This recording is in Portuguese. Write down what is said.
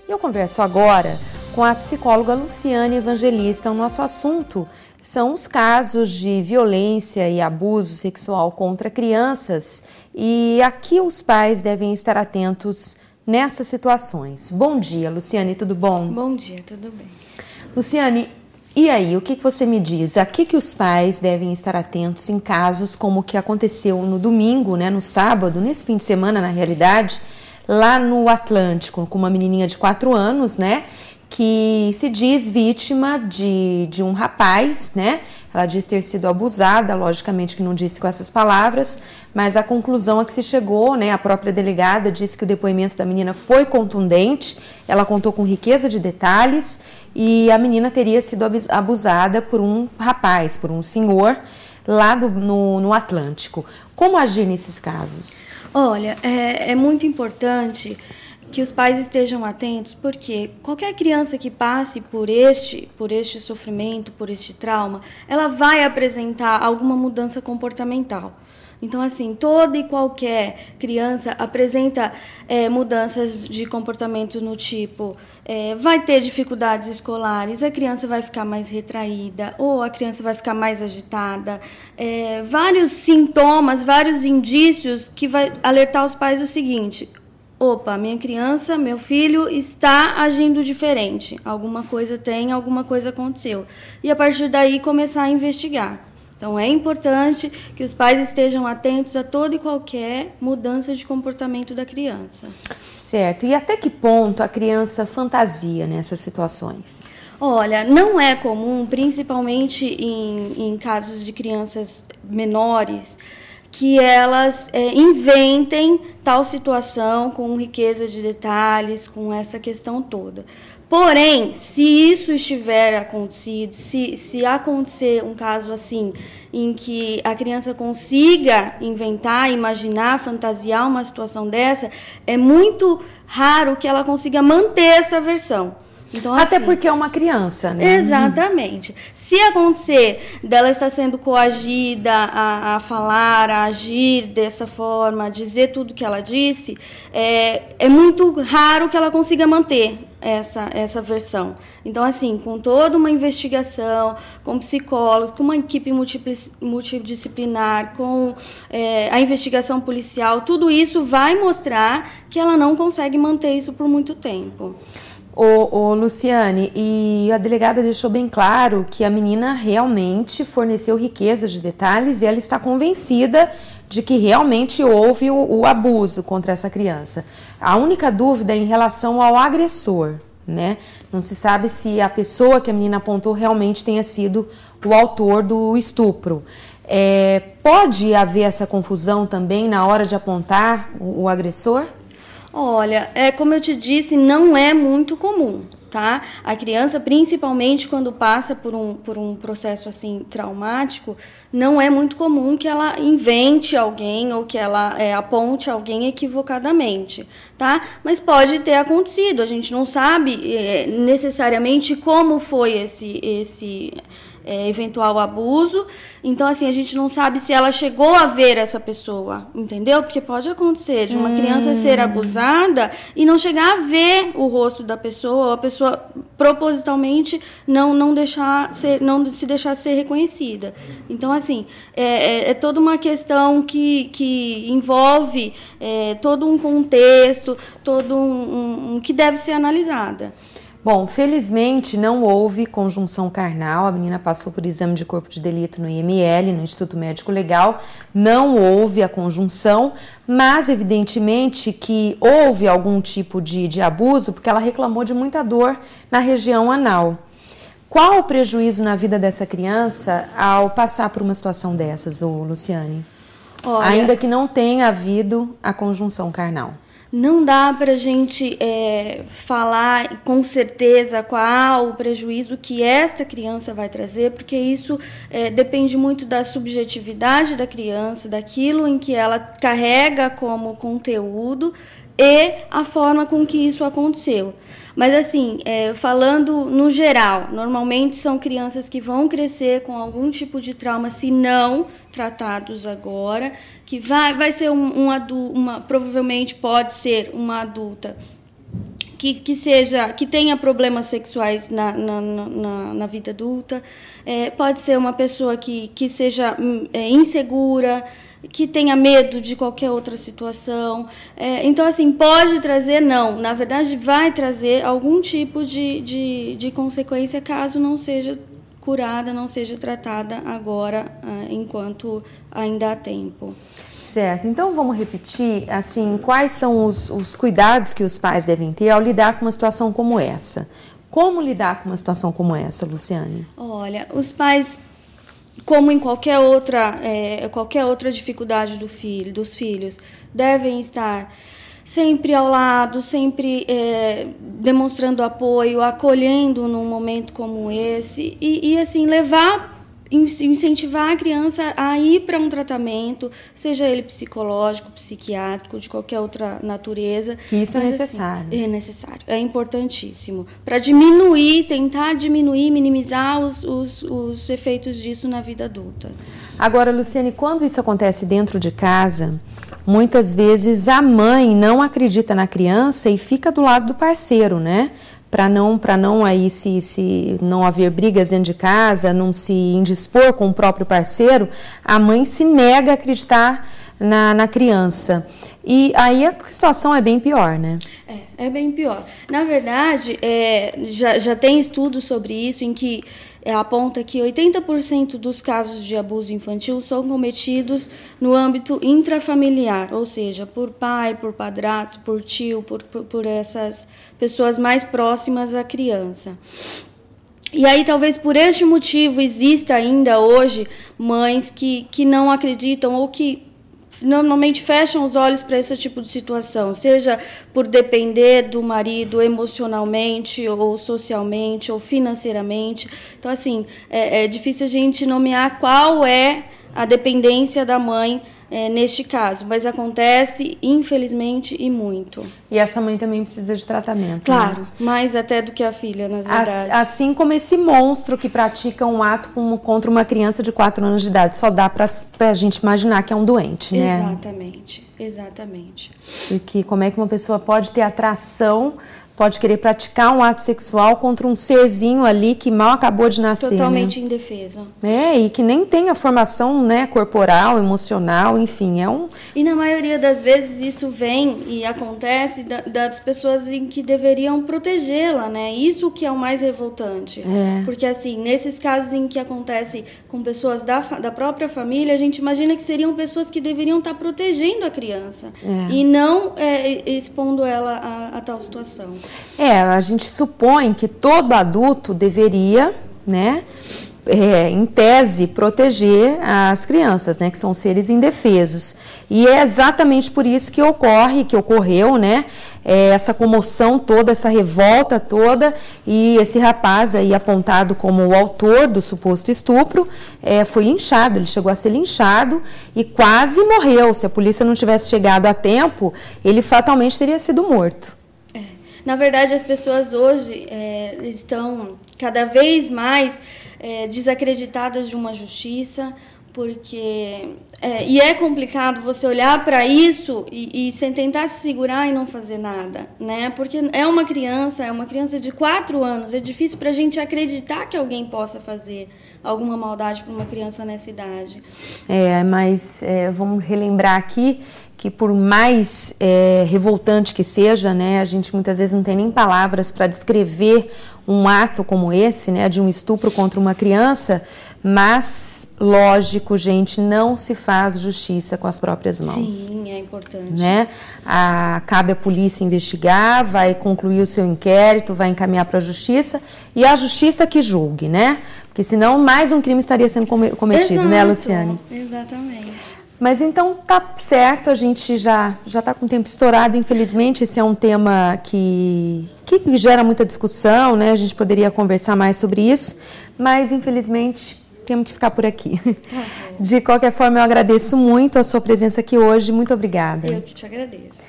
Eu converso agora com a psicóloga Luciane Evangelista. O nosso assunto são os casos de violência e abuso sexual contra crianças e a que os pais devem estar atentos nessas situações. Bom dia, Luciane, tudo bom? Bom dia, tudo bem. Luciane, e aí, o que você me diz? A que os pais devem estar atentos em casos como o que aconteceu no domingo, no sábado, nesse fim de semana, na realidade, lá no Atlântico, com uma menininha de 4 anos, que se diz vítima de um rapaz, Ela diz ter sido abusada, logicamente que não disse com essas palavras, mas a conclusão a que se chegou, a própria delegada disse que o depoimento da menina foi contundente, ela contou com riqueza de detalhes e a menina teria sido abusada por um rapaz, por um senhor, lá no Atlântico. Como agir nesses casos? Olha, é muito importante que os pais estejam atentos, porque qualquer criança que passe por este sofrimento, por este trauma, ela vai apresentar alguma mudança comportamental. Então, assim, toda e qualquer criança apresenta mudanças de comportamento no tipo, vai ter dificuldades escolares, a criança vai ficar mais retraída, ou a criança vai ficar mais agitada, vários sintomas, vários indícios que vai alertar os pais do seguinte: opa, minha criança, meu filho está agindo diferente, alguma coisa aconteceu. E a partir daí começar a investigar. Então é importante que os pais estejam atentos a toda e qualquer mudança de comportamento da criança. Certo. E até que ponto a criança fantasia nessas situações? Olha, não é comum, principalmente em casos de crianças menores, que elas inventem tal situação com riqueza de detalhes, com essa questão toda. Porém, se isso estiver acontecido, se acontecer um caso assim, em que a criança consiga inventar, imaginar, fantasiar uma situação dessa, é muito raro que ela consiga manter essa versão. Então, até assim, porque é uma criança, Exatamente. Se acontecer dela estar sendo coagida a falar, a agir dessa forma, a dizer tudo que ela disse, é muito raro que ela consiga manter essa versão. Então, assim, com toda uma investigação, com psicólogos, com uma equipe multidisciplinar, com a investigação policial, tudo isso vai mostrar que ela não consegue manter isso por muito tempo. Luciane, e a delegada deixou bem claro que a menina realmente forneceu riquezas de detalhes e ela está convencida de que realmente houve o abuso contra essa criança. A única dúvida é em relação ao agressor, Não se sabe se a pessoa que a menina apontou realmente tenha sido o autor do estupro. Pode haver essa confusão também na hora de apontar o agressor? Olha, como eu te disse, não é muito comum, tá? A criança, principalmente quando passa por um processo assim traumático, não é muito comum que ela invente alguém ou que ela aponte alguém equivocadamente, tá? Mas pode ter acontecido, a gente não sabe necessariamente como foi esse eventual abuso. Então, assim, a gente não sabe se ela chegou a ver essa pessoa, entendeu? Porque pode acontecer de uma criança ser abusada e não chegar a ver o rosto da pessoa, ou a pessoa propositalmente não se deixar ser reconhecida. Então, assim, é toda uma questão que envolve todo um contexto, todo um que deve ser analisada. Bom, felizmente não houve conjunção carnal, a menina passou por exame de corpo de delito no IML, no Instituto Médico Legal, não houve a conjunção, mas evidentemente que houve algum tipo de abuso, porque ela reclamou de muita dor na região anal. Qual o prejuízo na vida dessa criança ao passar por uma situação dessas, Luciane? Olha, ainda que não tenha havido a conjunção carnal. Não dá para a gente falar com certeza qual o prejuízo que esta criança vai trazer, porque isso depende muito da subjetividade da criança, daquilo em que ela carrega como conteúdo e a forma com que isso aconteceu. Mas, assim, falando no geral, normalmente são crianças que vão crescer com algum tipo de trauma, se não tratados agora, que vai ser provavelmente pode ser uma adulta que tenha problemas sexuais na vida adulta, pode ser uma pessoa que seja insegura, que tenha medo de qualquer outra situação. Então, assim, pode trazer, não. Na verdade, vai trazer algum tipo de consequência caso não seja curada, não seja tratada agora, enquanto ainda há tempo. Certo. Então, vamos repetir, assim, quais são os cuidados que os pais devem ter ao lidar com uma situação como essa? Como lidar com uma situação como essa, Luciane? Olha, os pais, como em qualquer outra dificuldade dos filhos, devem estar sempre ao lado, sempre demonstrando apoio, acolhendo num momento como esse e assim, incentivar a criança a ir para um tratamento, seja ele psicológico, psiquiátrico, de qualquer outra natureza. Que isso é necessário. Assim, é necessário, é importantíssimo. Para tentar diminuir, minimizar os efeitos disso na vida adulta. Agora, Luciane, quando isso acontece dentro de casa, muitas vezes a mãe não acredita na criança e fica do lado do parceiro, né? Para não aí se não haver brigas dentro de casa, não se indispor com o próprio parceiro, a mãe se nega a acreditar na criança. E aí a situação é bem pior, né? É bem pior. Na verdade, já tem estudos sobre isso em que aponta que 80% dos casos de abuso infantil são cometidos no âmbito intrafamiliar, ou seja, por pai, por padrasto, por tio, por essas pessoas mais próximas à criança. E aí, talvez por este motivo, exista ainda hoje mães que não acreditam ou que normalmente fecham os olhos para esse tipo de situação, seja por depender do marido emocionalmente ou socialmente ou financeiramente. Então, assim, é difícil a gente nomear qual é a dependência da mãe neste caso, mas acontece, infelizmente, e muito. E essa mãe também precisa de tratamento. Claro, né? Mais até do que a filha, na verdade. Assim como esse monstro que pratica um ato contra uma criança de 4 anos de idade, só dá para a gente imaginar que é um doente, né? Exatamente. Porque como é que uma pessoa pode ter atração, pode querer praticar um ato sexual contra um serzinho ali que mal acabou de nascer, totalmente né? indefeso. E que nem tem a formação, né, corporal, emocional, enfim, E na maioria das vezes isso vem e acontece das pessoas em que deveriam protegê-la, né? Isso que é o mais revoltante. Porque, assim, nesses casos em que acontece com pessoas da própria família, a gente imagina que seriam pessoas que deveriam estar protegendo a criança e não expondo ela a tal situação. A gente supõe que todo adulto deveria, né, em tese, proteger as crianças, né, que são seres indefesos. E é exatamente por isso que ocorreu, né, essa comoção toda, essa revolta toda, e esse rapaz aí apontado como o autor do suposto estupro foi linchado, ele chegou a ser linchado e quase morreu. Se a polícia não tivesse chegado a tempo, ele fatalmente teria sido morto. Na verdade, as pessoas hoje estão cada vez mais desacreditadas de uma justiça, porque e é complicado você olhar para isso e sem tentar se segurar e não fazer nada, né? Porque é uma criança de 4 anos, é difícil para a gente acreditar que alguém possa fazer alguma maldade para uma criança nessa idade. Mas vamos relembrar aqui que por mais revoltante que seja, né, a gente muitas vezes não tem nem palavras para descrever um ato como esse, né, de um estupro contra uma criança, mas, lógico, gente, não se faz justiça com as próprias mãos. Sim, é importante. Né? Cabe à polícia investigar, vai concluir o seu inquérito, vai encaminhar para a justiça e a justiça que julgue, né? Porque senão mais um crime estaria sendo cometido, Exato, né, Luciane? Exatamente. Mas então tá certo, a gente já está com o tempo estourado, infelizmente esse é um tema que gera muita discussão, né? A gente poderia conversar mais sobre isso, mas infelizmente temos que ficar por aqui. De qualquer forma, eu agradeço muito a sua presença aqui hoje, muito obrigada. Eu que te agradeço.